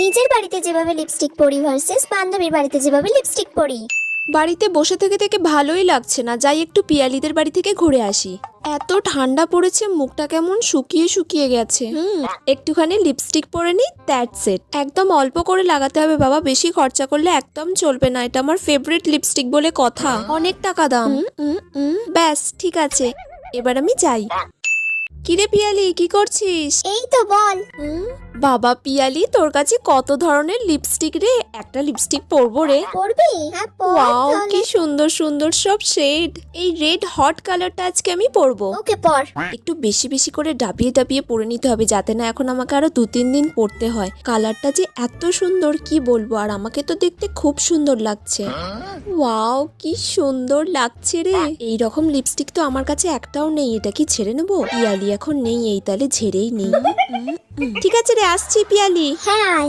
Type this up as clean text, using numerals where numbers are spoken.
নিজের বাড়িতে যেভাবে লিপস্টিক পরি ভার্সেস বান্ধবীর বাড়িতে যেভাবে লিপস্টিক পরি। বাড়িতে বসে থেকে থেকে ভালোই লাগছে না, যাই একটু পিয়ালিদের বাড়ি থেকে ঘুরে আসি। এত ঠান্ডা পড়েছে, মুখটা কেমন শুকিয়ে শুকিয়ে গেছে। একটুখানি লিপস্টিক পরে নি, দ্যাটস ইট। একদম অল্প করে লাগাতে হবে বাবা, বেশি খরচা করলে একদম চলবে না। এটা আমার ফেভারিট লিপস্টিক বলে কথা, অনেক টাকা দাম। ব্যাস ঠিক আছে, এবার আমি যাই। কিরে পিয়ালি, কি করছিস? এই তো বল। বাবা পিয়ালি, তোর কাছে কত ধরনের লিপস্টিক রে, একটা লিপস্টিক পরবো রে। পরবি? হ্যাঁ পর ওয়াও, তাহলে। কি সুন্দর সুন্দর সব শেড। এই রেড হট কালারটা আজকে আমি পরবো। ওকে পর। একটু বেশি বেশি করে ডাবিয়ে ডাবিয়ে পরে নিতে হবে, যাতে না এখন আমাকে আরো 2-3 দিন পরতে হয়। কালারটা যে এত সুন্দর কি বলবো, আর আমাকে তো দেখতে খুব সুন্দর লাগছে। ওয়াও, কি সুন্দর লাগছে রে। এই রকম লিপস্টিক তো আমার কাছে একটাও নেই, এটা কি ছেড়ে নেবো? পিয়ালি এখন নেই, এই তাহলে ঝেড়েই নেই। ঠিক আছে রে, আসছি পিয়ালি। হ্যাঁ আয়।